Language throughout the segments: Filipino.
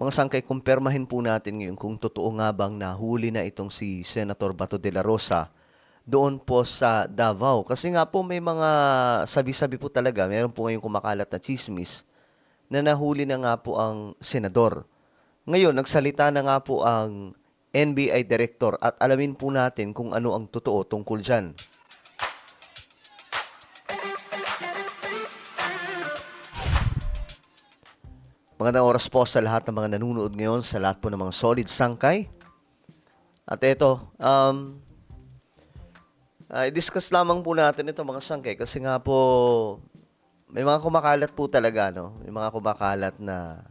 Mga sangkay, kumpirmahin po natin ngayon kung totoo nga bang nahuli na itong si Senator Bato de la Rosa doon po sa Davao. Kasi nga po may mga sabi-sabi po talaga, meron po ngayong kumakalat na chismis na nahuli na nga po ang senador. Ngayon, nagsalita na nga po ang NBI Director at alamin po natin kung ano ang totoo tungkol dyan. Magandang oras po sa lahat ng mga nanonood ngayon, sa lahat po ng mga solid sangkay. At ito, i-discuss lamang po natin ito mga sangkay kasi nga po may mga kumakalat po talaga, no? May mga kumakalat na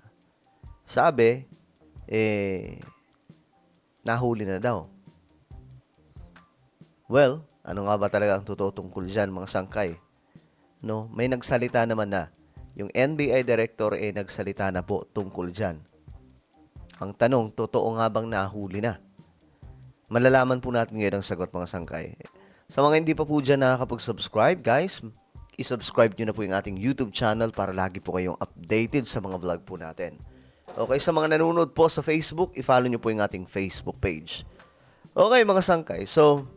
sabi, nahuli na daw. Well, ano nga ba talaga ang totoo tungkol dyan mga sangkay? No? May nagsalita naman na. Yung NBI Director nagsalita na po tungkol dyan. Ang tanong, totoo nga bang nahuli na? Malalaman po natin ngayon ang sagot mga sangkay. Sa mga hindi pa po dyan nakakapag-subscribe, guys, isubscribe nyo na po yung ating YouTube channel para lagi po kayong updated sa mga vlog po natin. Okay, sa mga nanonood po sa Facebook, i-follow nyo po yung ating Facebook page. Okay, mga sangkay. So,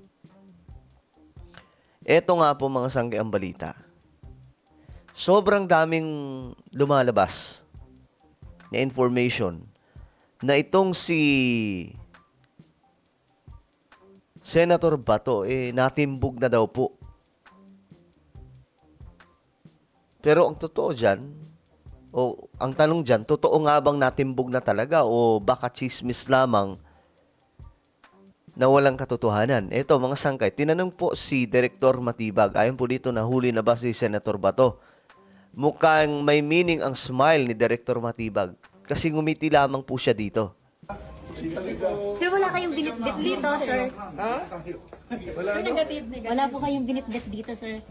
eto nga po mga sangkay ang balita. Sobrang daming lumalabas na information na itong si Senator Bato natimbog na daw po. Pero ang totoo dyan, o ang tanong dyan, totoo nga bang natimbog na talaga o baka chismis lamang na walang katotohanan? Ito mga sangkay, tinanong po si Director Matibag, ayon po dito, nahuli na ba si Senator Bato? Mukhang may meaning ang smile ni Director Matibag kasi ngumiti lamang po siya dito. Sir, wala kayong binitbit dito, sir. Ha? Wala Sir, ano? wala po kayong binitbit dito, sir.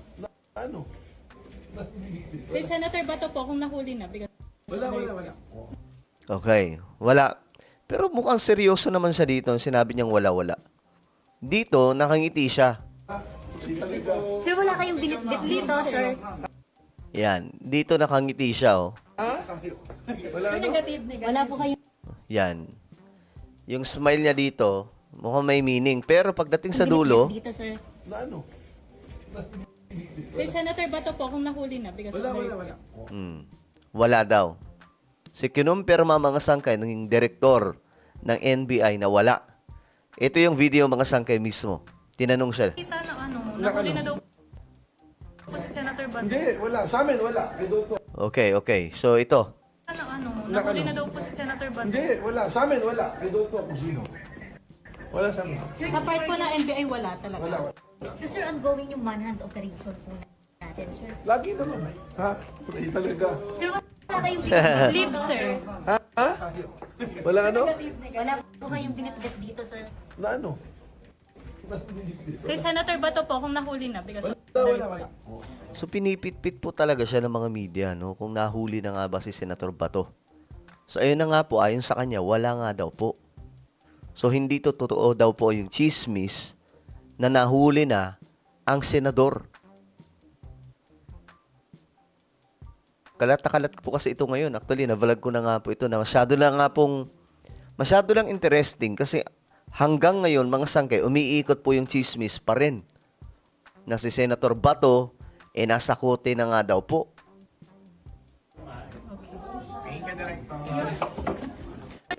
Ano? Kay Senator Bato po kung nahuli na. Because Wala. Okay, wala. Pero mukhang seryoso naman siya dito. Sinabi niyang wala-wala. Dito, nakangiti siya. Sir, wala kayong binitbit dito, sir. Yan. Dito nakangiti siya, oh. Ha? Wala ano? Wala po kayong Yan. Yung smile niya dito, mukhang may meaning. Pero pagdating sa dulo, binitbit dito, sir. Na ano? kay Senator Bato po kung nahuli na. Because Wala. wala daw. Si kinumpirma mga sangkay ng direktor ng NBI na wala. Ito yung video mga sangkay mismo. Tinanong siya. Kita na nahuli na daw po si Senator Bato. Hindi, wala. Sa amin, wala. I don't know. Okay. So ito. Nahuli na daw po si Senator Bato. Hindi, wala. Sa amin, wala. I don't know kung sino. Wala sa amin. Sa part po ng NBI, wala talaga. Wala. So, sir, ongoing yung manhunt operation po natin, sir. Lagi naman. Ha? Wala talaga. Sir, wala kayong binitbit. Leave, sir. Ha? Wala ano? Wala po kayong binitbit dito, sir. Na ano? Kay Senator Bato po kung nahuli na. Because Wala. So pinipit-pit po talaga siya ng mga media, no? Kung nahuli na nga ba si Senator Bato. So ayun na nga po, ayon sa kanya, wala nga daw po. So hindi to totoo daw po yung chismis na nahuli na ang senador. Kalat na kalat po kasi ito ngayon. Actually, na-vlog ko na nga po ito na masyado lang interesting kasi hanggang ngayon, mga sangkay, umiikot po yung chismis pa rin na si Senator Bato nasa kote na nga daw po.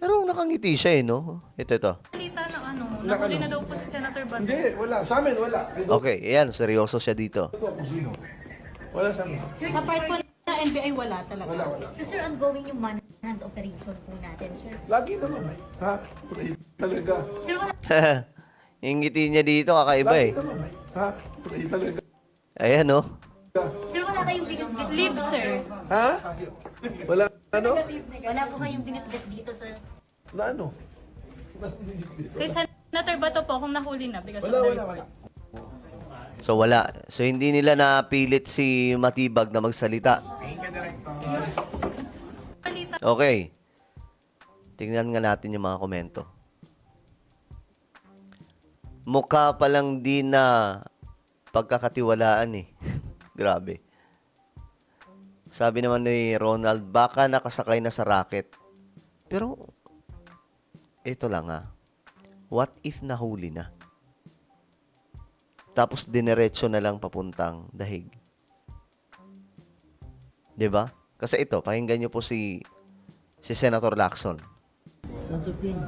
Pero nakangiti siya no? Ito. Kita na nahuli na daw po si Senator Bato. Hindi, wala. Sa amin, wala. I don't Okay, ayan, seryoso siya dito. know kung sino. Wala sa amin. Sa part po ng NBI, wala talaga. Wala. So, sir, ongoing yung manhunt operation po natin, sir. Lagi naman. Ha? Wala talaga. Sir, wala Yung ngiti niya dito, kakaiba Lagi naman. Ha? Wala talaga. Ayan, no? Sir, wala kayong binitbit Leave, dito, sir. Ha? Wala ano? Wala po kayong binitbit dito, sir. Na ano? Kay Senator Bato po kung nahuli na. Because Wala. So, wala. So, hindi nila napilit si Matibag na magsalita. Okay. Tingnan nga natin yung mga komento. Mukha pa lang din na pagkakatiwalaan eh. Grabe. Sabi naman ni Ronald, baka nakasakay na sa racket. Pero, ito lang what if nahuli na? Tapos dinerecho na lang papuntang dahig. 'Di ba? Kasi ito, pakinggan niyo po si Senator Lacson. Senator Ping,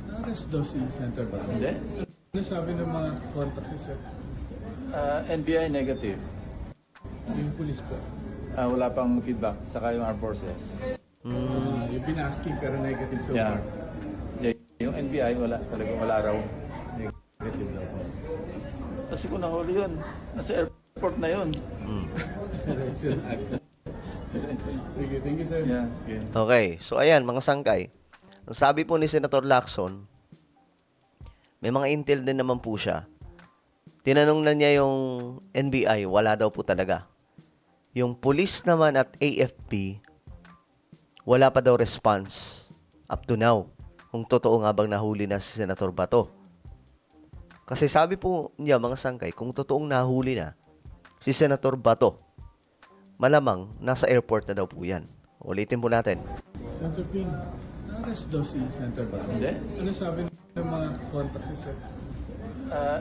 na-arrest daw si Senator Bato. Hindi. Ano sabi ng mga contact ni Sir? NBI negative. Yung police po. Wala pang feedback. Saka yung armed forces. You've been asking pero negative so Yeah. far. Yeah. Yung NBI, talagang wala raw. Negative daw po. Kasi kung nahuli yun, nasa airport na yun. Sige, thank you sir. Yeah, sige. Okay, so ayan mga sangkay. Ang sabi po ni Senator Lacson, may mga intel din naman po siya. Tinanong na niya yung NBI, wala daw po talaga. Yung police naman at AFP, wala pa daw response up to now. Kung totoo nga bang nahuli na si Senator Bato. Kasi sabi po niya mga sangkay, kung totoong nahuli na si Senator Bato, malamang nasa airport na daw po yan. Ulitin po natin. Senator Ping, na-arrest daw si Senator Bato. Hindi. Ano sabi ng mga contact ni Sir?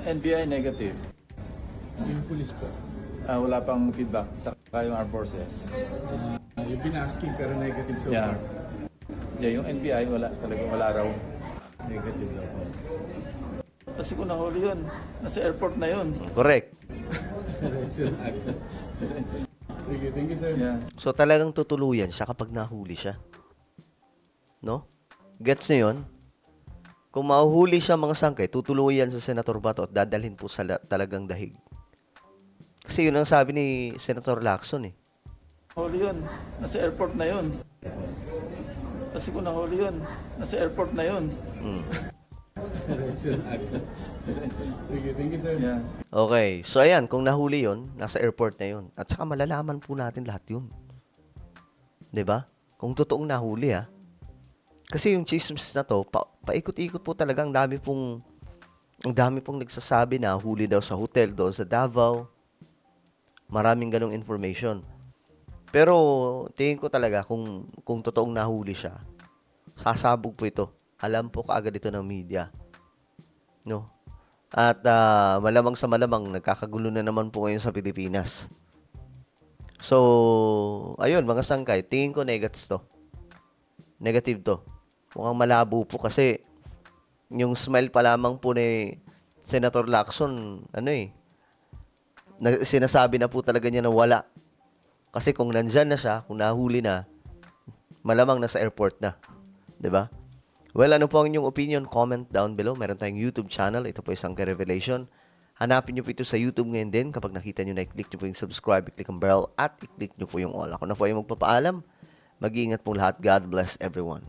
NBI negative. Yung police po. Wala pang feedback. Saka yung armed forces. You've been asking pero negative so Yeah. far. Yeah, yung NBI, talagang wala raw. Negative daw po. Kasi kung nahuli yun, nasa airport na yun. Correct. Sige, thank you sir. Yeah. So talagang tutuluyan siya kapag nahuli siya. No? Gets niyo yun? Kung mahuhuli siya mga sangkay, tutuluyan sa Senator Bato at dadalhin po sa talagang dahig. Kasi yun ang sabi ni Senator Lacson eh. Nahuli yun, nasa airport na yun. Kasi kung nahuli yun, nasa airport na yun. Sige, thank you sir. Yeah. Okay, so ayan, kung nahuli yun, nasa airport na yun. At saka malalaman po natin lahat yun. 'Di ba? Kung totoong nahuli Kasi yung chismis na to, paikot-ikot po talaga. Ang dami pong nagsasabi na huli daw sa hotel doon sa Davao. Maraming ganong information. Pero tingin ko talaga kung totoong nahuli siya, sasabog po ito. Alam po kaagad ito ng media. No? At malamang sa malamang nagkakagulo na naman po ngayon sa Pilipinas. So, ayun mga sangkay, tingin ko negatives to. Negative to. Mukhang malabo po kasi yung smile pa lamang po ni Senator Lacson, sinasabi na po talaga niya na wala. Kasi kung nandyan na siya, kung nahuli na, malamang nasa airport na. 'Di ba? Well, ano po ang inyong opinion? Comment down below. Meron tayong YouTube channel. Ito po isang Revelation. Hanapin nyo po ito sa YouTube ngayon din. Kapag nakita nyo na, i-click nyo po yung subscribe, i-click ang bell, at i-click nyo po yung all. Ako na po yung magpapaalam. Mag-iingat pong lahat. God bless everyone.